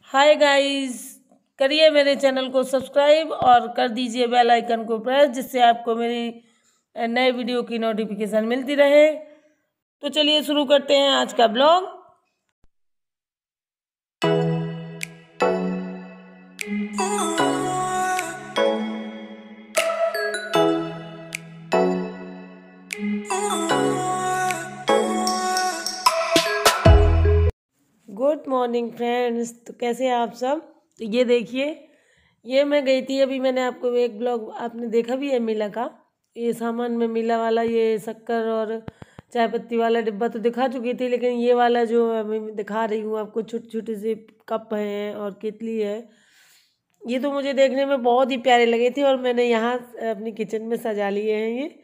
Hi guys, करिए मेरे channel को सब्सक्राइब और कर दीजिए बेल आइकन को प्रेस, जिससे आपको मेरी नए वीडियो की नोटिफिकेशन मिलती रहे। तो चलिए शुरू करते हैं आज का ब्लॉग। गुड मॉर्निंग फ्रेंड्स, तो कैसे हैं आप सब। तो ये देखिए, ये मैं गई थी अभी, मैंने आपको एक ब्लॉग आपने देखा भी है मिला का। ये सामान में मिला वाला ये शक्कर और चाय पत्ती वाला डिब्बा तो दिखा चुकी थी, लेकिन ये वाला जो अभी दिखा रही हूँ आपको, छोटे छोटे से कप हैं और केतली है। ये तो मुझे देखने में बहुत ही प्यारे लगे थे और मैंने यहाँ अपनी किचन में सजा लिए हैं ये।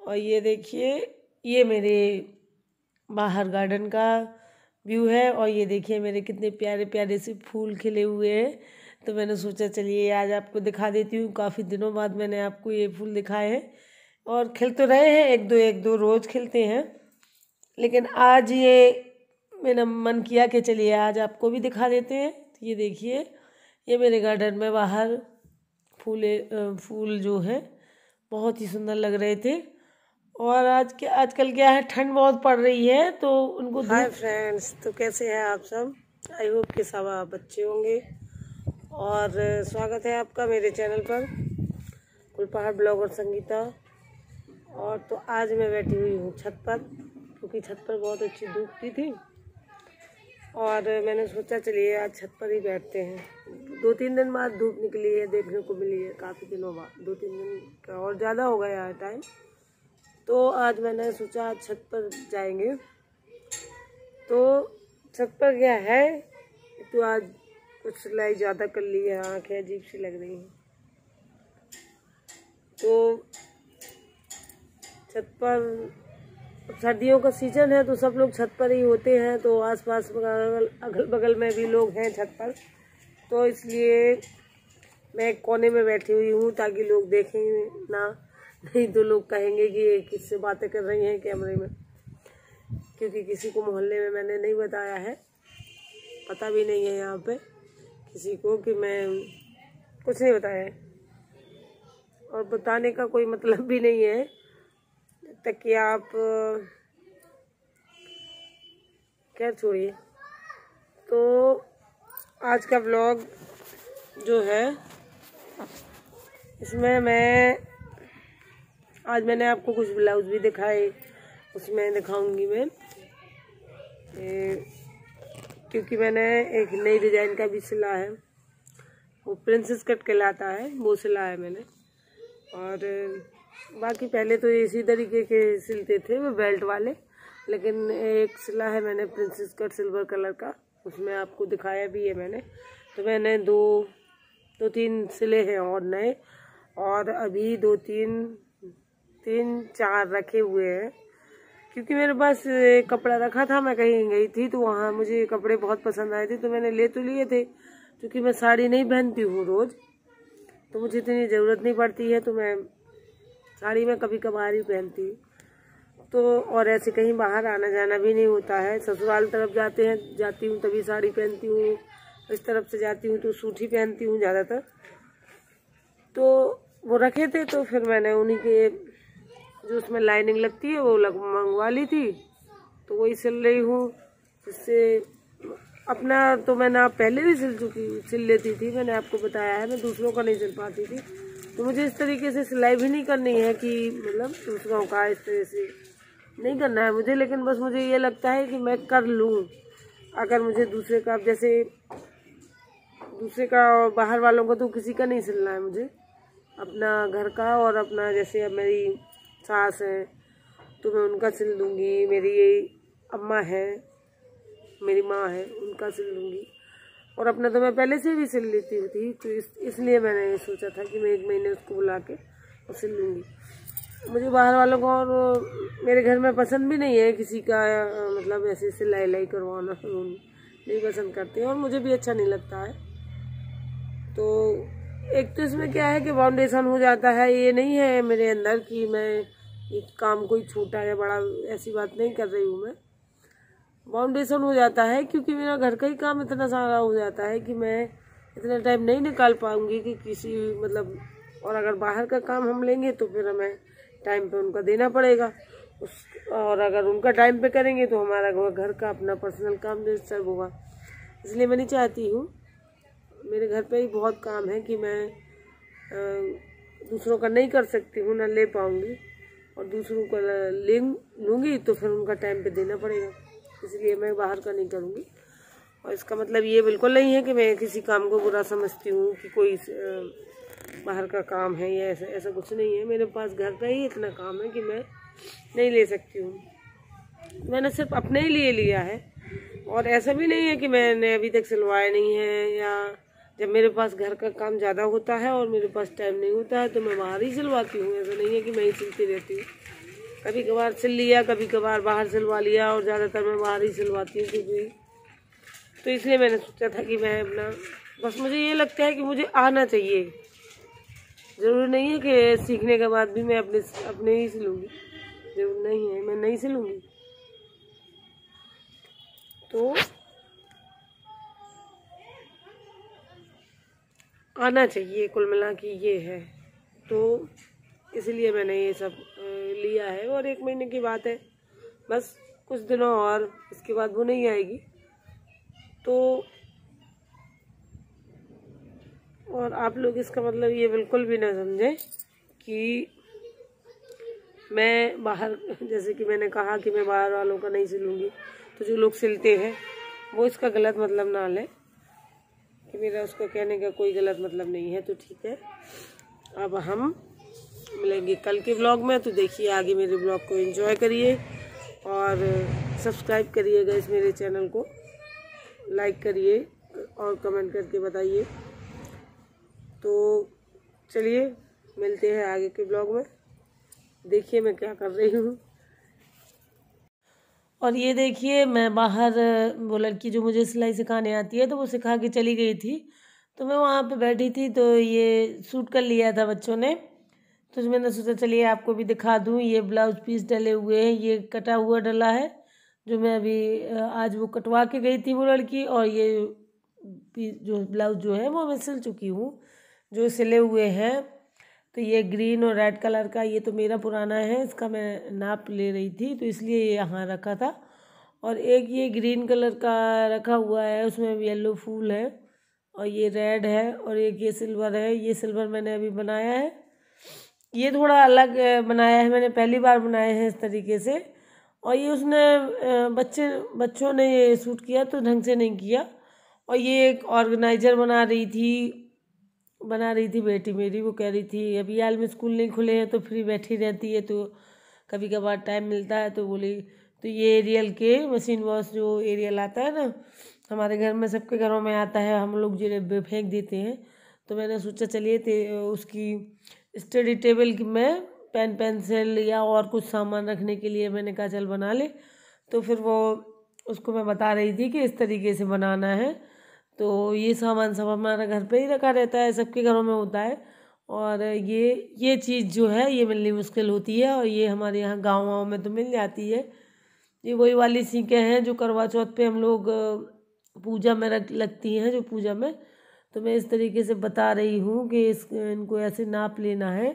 और ये देखिए, ये मेरे बाहर गार्डन का व्यू है। और ये देखिए मेरे कितने प्यारे प्यारे से फूल खिले हुए हैं। तो मैंने सोचा चलिए आज आपको दिखा देती हूँ। काफ़ी दिनों बाद मैंने आपको ये फूल दिखाए हैं और खिल तो रहे हैं, एक दो रोज़ खिलते हैं, लेकिन आज ये मेरा मन किया कि चलिए आज आपको भी दिखा देते हैं। तो ये देखिए, ये मेरे गार्डन में बाहर फूल जो है बहुत ही सुंदर लग रहे थे। और आजकल क्या है, ठंड बहुत पड़ रही है तो उनको। हाय फ्रेंड्स, तो कैसे हैं आप सब। आई होप कि सब आप अच्छे होंगे और स्वागत है आपका मेरे चैनल पर कुलपहाड़ ब्लॉगर संगीता। और तो आज मैं बैठी हुई हूँ छत पर, क्योंकि छत पर बहुत अच्छी धूप थी और मैंने सोचा चलिए आज छत पर ही बैठते हैं। 2-3 दिन बाद धूप निकली है, देखने को मिली है काफ़ी दिनों बाद, 2-3 दिन का और ज़्यादा हो गया है टाइम। तो आज मैंने सोचा आज छत पर जाएंगे। तो छत पर क्या है, तो आज कुछ सिलाई ज़्यादा कर ली है, आँखें अजीब सी लग रही हैं। तो छत पर सर्दियों का सीजन है तो सब लोग छत पर ही होते हैं। तो आसपास अगल बगल में भी लोग हैं छत पर, तो इसलिए मैं एक कोने में बैठी हुई हूँ ताकि लोग देखें ना, नहीं तो लोग कहेंगे कि ये किससे बातें कर रही हैं कैमरे में। क्योंकि किसी को मोहल्ले में मैंने नहीं बताया है, पता भी नहीं है यहाँ पे किसी को कि मैं कुछ नहीं बताया है, और बताने का कोई मतलब भी नहीं है जब तक कि आप खैर छोड़िए। तो आज का व्लॉग जो है, इसमें आज मैंने आपको कुछ ब्लाउज भी दिखाए, उसमें दिखाऊंगी मैं, क्योंकि मैंने एक नई डिजाइन का भी सिला है, वो प्रिंसेस कट कहलाता है, वो सिला है मैंने। और बाकी पहले तो इसी तरीके के सिलते थे वो बेल्ट वाले, लेकिन एक सिला है मैंने प्रिंसेस कट सिल्वर कलर का, उसमें आपको दिखाया भी है मैंने। तो मैंने दो तीन सिले हैं और नए, और अभी 2-3-4 रखे हुए हैं, क्योंकि मेरे पास कपड़ा रखा था। मैं कहीं गई थी तो वहाँ मुझे कपड़े बहुत पसंद आए थे, तो मैंने ले तो लिए थे। क्योंकि मैं साड़ी नहीं पहनती हूँ रोज़, तो मुझे इतनी ज़रूरत नहीं पड़ती है, तो मैं साड़ी में कभी कभार ही पहनती हूँ। तो और ऐसे कहीं बाहर आना जाना भी नहीं होता है। ससुराल तरफ जाती हूँ तभी साड़ी पहनती हूँ, इस तरफ से जाती हूँ तो सूट ही पहनती हूँ ज़्यादातर। तो वो रखे थे, तो फिर मैंने उन्हीं के जो उसमें लाइनिंग लगती है वो मंगवा ली थी, तो वही सिल रही हूँ। जिससे अपना तो मैं ना पहले भी सिल लेती थी, मैंने आपको बताया है, मैं दूसरों का नहीं सिल पाती थी। तो मुझे इस तरीके से सिलाई भी नहीं करनी है कि मतलब दूसरों का इस तरह से नहीं करना है मुझे, लेकिन बस मुझे ये लगता है कि मैं कर लूँ। अगर मुझे दूसरे का, जैसे दूसरे का बाहर वालों का तो किसी का नहीं सिलना है मुझे, अपना घर का। और अपना जैसे अब मेरी सास है तो मैं उनका सिल दूँगी, मेरी अम्मा है, मेरी माँ है, उनका सिल दूँगी। और अपना तो मैं पहले से भी सिल लेती थी, तो इसलिए मैंने ये सोचा था कि मैं 1 महीने उसको बुला के और सिल लूँगी। मुझे बाहर वालों को और मेरे घर में पसंद भी नहीं है किसी का मतलब ऐसे सिलाई करवाना, नहीं पसंद करते हैं और मुझे भी अच्छा नहीं लगता है। तो एक तो इसमें क्या है कि फाउंडेशन हो जाता है, ये नहीं है मेरे अंदर कि मैं एक काम कोई छोटा या बड़ा, ऐसी बात नहीं कर रही हूँ मैं। बाउंडेशन हो जाता है, क्योंकि मेरा घर का ही काम इतना सारा हो जाता है कि मैं इतना टाइम नहीं निकाल पाऊंगी कि किसी मतलब, और अगर बाहर का काम हम लेंगे तो फिर हमें टाइम पे उनका देना पड़ेगा और अगर उनका टाइम पे करेंगे तो हमारा घर का अपना पर्सनल काम डिस्टर्ब होगा। इसलिए मैं नहीं चाहती हूँ, मेरे घर पे ही बहुत काम है कि मैं दूसरों का नहीं कर सकती हूँ, ना ले पाऊँगी, और दूसरों का लूँगी तो फिर उनका टाइम पे देना पड़ेगा, इसलिए मैं बाहर का नहीं करूँगी। और इसका मतलब ये बिल्कुल नहीं है कि मैं किसी काम को बुरा समझती हूँ कि कोई बाहर का काम है या ऐसा ऐसा कुछ नहीं है। मेरे पास घर का ही इतना काम है कि मैं नहीं ले सकती हूँ। मैंने सिर्फ अपने ही लिए लिया है, और ऐसा भी नहीं है कि मैंने अभी तक सिलवाया नहीं है, या जब मेरे पास घर का काम ज़्यादा होता है और मेरे पास टाइम नहीं होता है तो मैं बाहर ही सिलवाती हूँ। ऐसा नहीं है कि मैं ही सिलती रहती हूँ, कभी कभार सिल लिया, कभी कभार बाहर सिलवा लिया, और ज़्यादातर मैं बाहर ही सिलवाती हूँ क्योंकि, तो इसलिए मैंने सोचा था कि मैं अपना, बस मुझे ये लगता है कि मुझे आना चाहिए, ज़रूरी नहीं है कि सीखने के बाद भी मैं अपने ही सिलूँगी, जरूर नहीं है मैं नहीं सिलूँगी। तो आना चाहिए, कुल मिला के ये है, तो इसलिए मैंने ये सब लिया है। और 1 महीने की बात है, बस कुछ दिनों और, इसके बाद वो नहीं आएगी। तो और आप लोग इसका मतलब ये बिल्कुल भी ना समझें कि मैं बाहर, जैसे कि मैंने कहा कि मैं बाहर वालों का नहीं सिलूँगी, तो जो लोग सिलते हैं वो इसका गलत मतलब ना लें, कि मेरा उसका कहने का कोई गलत मतलब नहीं है। तो ठीक है, अब हम मिलेंगे कल के ब्लॉग में। तो देखिए आगे मेरे ब्लॉग को एंजॉय करिए और सब्सक्राइब करिएगा इस मेरे चैनल को, लाइक करिए और कमेंट करके बताइए। तो चलिए मिलते हैं आगे के ब्लॉग में। देखिए मैं क्या कर रही हूँ। और ये देखिए मैं बाहर, वो लड़की जो मुझे सिलाई सिखाने आती है तो वो सिखा के चली गई थी, तो मैं वहाँ पे बैठी थी, तो ये सूट कर लिया था बच्चों ने, तो मैंने सोचा चलिए आपको भी दिखा दूँ। ये ब्लाउज पीस डले हुए हैं, ये कटा हुआ डला है, जो मैं अभी आज वो कटवा के गई थी वो लड़की, और ये जो ब्लाउज जो है वो मैं सिल चुकी हूँ, जो सिले हुए हैं। तो ये ग्रीन और रेड कलर का, ये तो मेरा पुराना है, इसका मैं नाप ले रही थी तो इसलिए ये यहाँ रखा था। और एक ये ग्रीन कलर का रखा हुआ है, उसमें येलो फूल है, और ये रेड है, और एक ये सिल्वर है। ये सिल्वर मैंने अभी बनाया है, ये थोड़ा अलग बनाया है, मैंने पहली बार बनाया है इस तरीके से। और ये उसने बच्चों ने ये सूट किया तो ढंग से नहीं किया। और ये एक ऑर्गेनाइजर बना रही थी बेटी मेरी, वो कह रही थी अभी हाल में स्कूल नहीं खुले हैं तो फ्री बैठी रहती है, तो कभी कभार टाइम मिलता है, तो बोली, तो ये एरियल के मशीन वॉश, जो एरियल आता है ना, हमारे घर में सबके घरों में आता है, हम लोग जो फेंक देते हैं, तो मैंने सोचा चलिए उसकी स्टडी टेबल में पेन पेंसिल या और कुछ सामान रखने के लिए मैंने कहा चल बना ले। तो फिर वो उसको मैं बता रही थी कि इस तरीके से बनाना है। तो ये सामान सब हमारा घर पे ही रखा रहता है, सबके घरों में होता है, और ये चीज़ जो है ये मिलनी मुश्किल होती है, और ये हमारे यहाँ गाँव में तो मिल जाती है। ये वही वाली सीखें हैं जो करवा चौथ पे हम लोग पूजा में लगती हैं, जो पूजा में, तो मैं इस तरीके से बता रही हूँ कि इनको ऐसे नाप लेना है,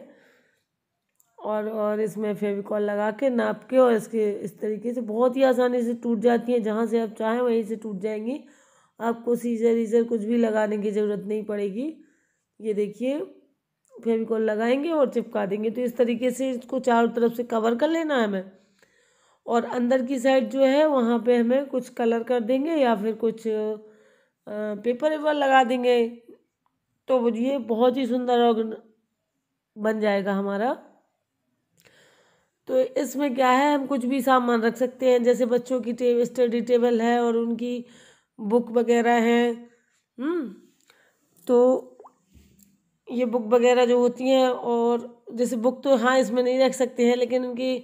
और इसमें फेविकॉल लगा के नाप के, और इसके इस तरीके से बहुत ही आसानी से टूट जाती हैं, जहाँ से आप चाहें वहीं से टूट जाएंगी, आपको सीजर कुछ भी लगाने की ज़रूरत नहीं पड़ेगी। ये देखिए फेविकॉल लगाएंगे और चिपका देंगे। तो इस तरीके से इसको चारों तरफ से कवर कर लेना है हमें, और अंदर की साइड जो है वहाँ पे हमें कुछ कलर कर देंगे या फिर कुछ पेपर वेपर लगा देंगे, तो ये बहुत ही सुंदर बन जाएगा हमारा। तो इसमें क्या है, हम कुछ भी सामान रख सकते हैं, जैसे बच्चों की स्टडी टेबल है और उनकी बुक वगैरह है। तो ये बुक वगैरह जो होती हैं, और जैसे बुक तो हाँ इसमें नहीं रख सकते हैं, लेकिन उनकी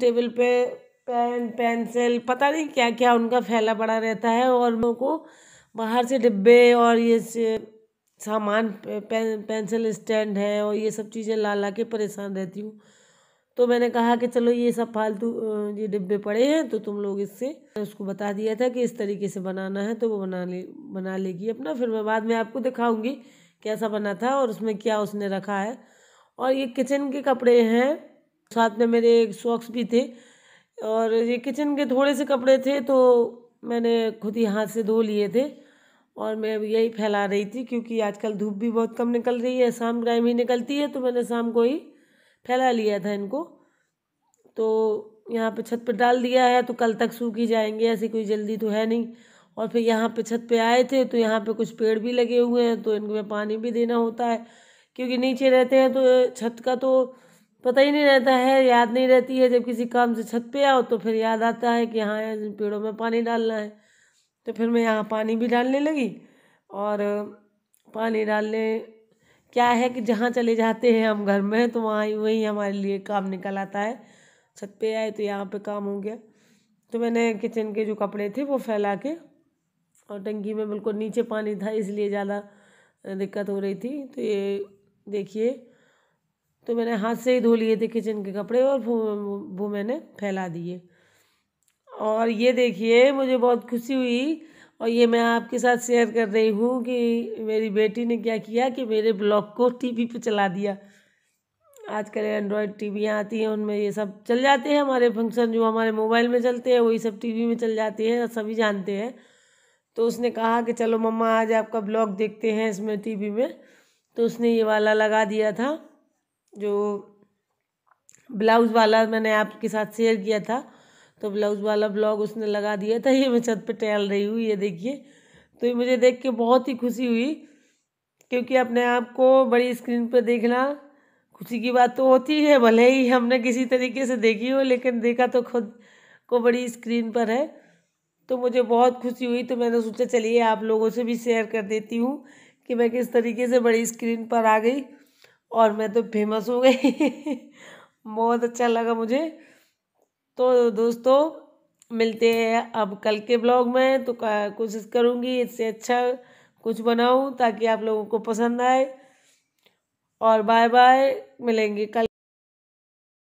टेबल पे पेन पेंसिल पता नहीं क्या क्या उनका फैला पड़ा रहता है, और उनको को बाहर से डिब्बे और ये सामान पेंसिल स्टैंड है और ये सब चीज़ें ला ला के परेशान रहती हूँ। तो मैंने कहा कि चलो ये सब फालतू ये डिब्बे पड़े हैं तो तुम लोग इससे, उसको बता दिया था कि इस तरीके से बनाना है, तो वो बना लेगी अपना। फिर मैं बाद में आपको दिखाऊंगी कैसा बना था और उसमें क्या उसने रखा है। और ये किचन के कपड़े हैं, साथ में मेरे एक सॉक्स भी थे, और ये किचन के थोड़े से कपड़े थे तो मैंने खुद ही हाथ से धो लिए थे। और मैं अब यही फैला रही थी क्योंकि आजकल धूप भी बहुत कम निकल रही है, शाम टाइम ही निकलती है, तो मैंने शाम को ही फैला लिया था इनको। तो यहाँ पे छत पे डाल दिया है तो कल तक सूख ही जाएंगे, ऐसी कोई जल्दी तो है नहीं। और फिर यहाँ पे छत पे आए थे तो यहाँ पे कुछ पेड़ भी लगे हुए हैं तो इनमें पानी भी देना होता है, क्योंकि नीचे रहते हैं तो छत का तो पता ही नहीं रहता है, याद नहीं रहती है। जब किसी काम से छत पे आओ तो फिर याद आता है कि हाँ इन पेड़ों में पानी डालना है। तो फिर मैं यहाँ पानी भी डालने लगी। और पानी डालने क्या है कि जहाँ चले जाते हैं हम घर में तो वहाँ वही हमारे लिए काम निकल आता है। छत पे आए तो यहाँ पे काम हो गया। तो मैंने किचन के जो कपड़े थे वो फैला के, और टंकी में बिल्कुल नीचे पानी था इसलिए ज़्यादा दिक्कत हो रही थी। तो ये देखिए, तो मैंने हाथ से ही धो लिए थे किचन के कपड़े और वो मैंने फैला दिए। और ये देखिए मुझे बहुत खुशी हुई, और ये मैं आपके साथ शेयर कर रही हूँ कि मेरी बेटी ने क्या किया कि मेरे ब्लॉग को टीवी पे चला दिया। आजकल एंड्रॉयड टीवियाँ आती हैं, उनमें ये सब चल जाते हैं, हमारे फंक्शन जो हमारे मोबाइल में चलते हैं वही सब टीवी में चल जाते हैं, सभी जानते हैं। तो उसने कहा कि चलो मम्मा आज आपका ब्लॉग देखते हैं इसमें टीवी में। तो उसने ये वाला लगा दिया था, जो ब्लाउज़ वाला मैंने आपके साथ शेयर किया था, तो ब्लाउज़ वाला ब्लॉग उसने लगा दिया था। ये मैं छत पे टहल रही हूँ, ये देखिए। तो ये मुझे देख के बहुत ही खुशी हुई, क्योंकि अपने आप को बड़ी स्क्रीन पर देखना खुशी की बात तो होती है, भले ही हमने किसी तरीके से देखी हो, लेकिन देखा तो खुद को बड़ी स्क्रीन पर है। तो मुझे बहुत खुशी हुई, तो मैंने सोचा चलिए आप लोगों से भी शेयर कर देती हूँ कि मैं किस तरीके से बड़ी स्क्रीन पर आ गई और मैं तो फेमस हो गई। बहुत अच्छा लगा मुझे। तो दोस्तों मिलते हैं अब कल के ब्लॉग में, तो कोशिश करूँगी इससे अच्छा कुछ बनाऊँ ताकि आप लोगों को पसंद आए। और बाय बाय, मिलेंगे कल।